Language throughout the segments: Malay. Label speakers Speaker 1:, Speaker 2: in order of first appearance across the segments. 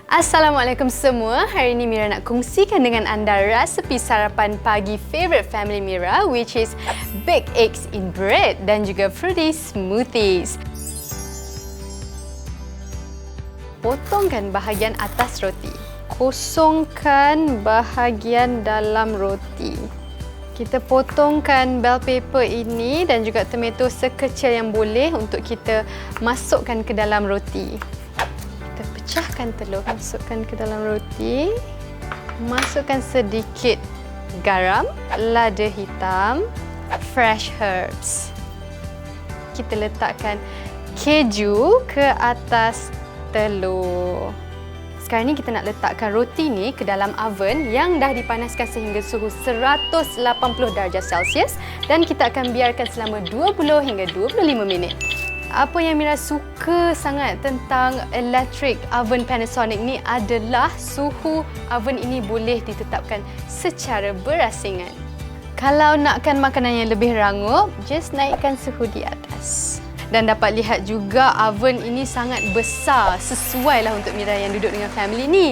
Speaker 1: Assalamualaikum semua. Hari ini Mira nak kongsikan dengan anda resipi sarapan pagi favorite family Mira, which is baked eggs in bread dan juga fruity smoothies. Potongkan bahagian atas roti. Kosongkan bahagian dalam roti. Kita potongkan bell pepper ini dan juga tomato sekecil yang boleh untuk kita masukkan ke dalam roti. Kita pecahkan telur, masukkan ke dalam roti. Masukkan sedikit garam, lada hitam, fresh herbs. Kita letakkan keju ke atas telur. Sekarang ni kita nak letakkan roti ni ke dalam oven yang dah dipanaskan sehingga suhu 180 darjah Celsius dan kita akan biarkan selama 20 hingga 25 minit. Apa yang Mira suka sangat tentang electric oven Panasonic ni adalah suhu oven ini boleh ditetapkan secara berasingan. Kalau nakkan makanan yang lebih rangup, just naikkan suhu di atas. Dan dapat lihat juga oven ini sangat besar, sesuailah untuk Mira yang duduk dengan family ni.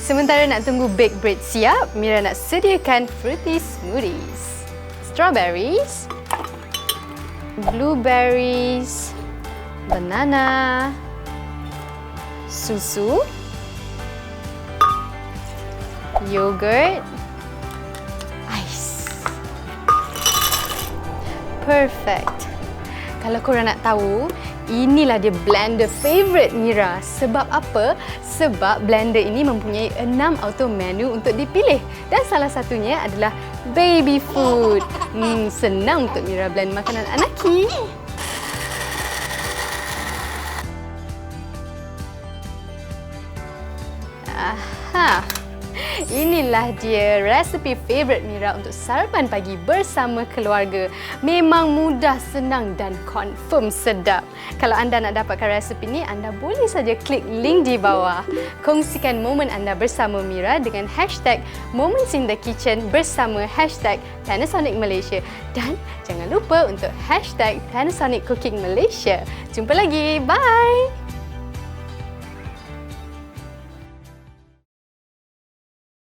Speaker 1: Sementara nak tunggu baked bread siap, Mira nak sediakan fruity smoothies. Strawberries, blueberries, banana, susu, yogurt, ice. Perfect. Kalau korang nak tahu, inilah dia blender favourite Mira. Sebab apa? Sebab blender ini mempunyai 6 auto menu untuk dipilih. Dan salah satunya adalah baby food. Senang untuk Mira blend makanan anaki. Aha. Inilah dia resipi favourite Mira untuk sarapan pagi bersama keluarga. Memang mudah, senang dan confirm sedap. Kalau anda nak dapatkan resipi ni, anda boleh saja klik link di bawah. Kongsikan momen anda bersama Mira dengan hashtag Moments in the Kitchen bersama hashtag Panasonic Malaysia. Dan jangan lupa untuk hashtag Panasonic Cooking Malaysia. Jumpa lagi. Bye!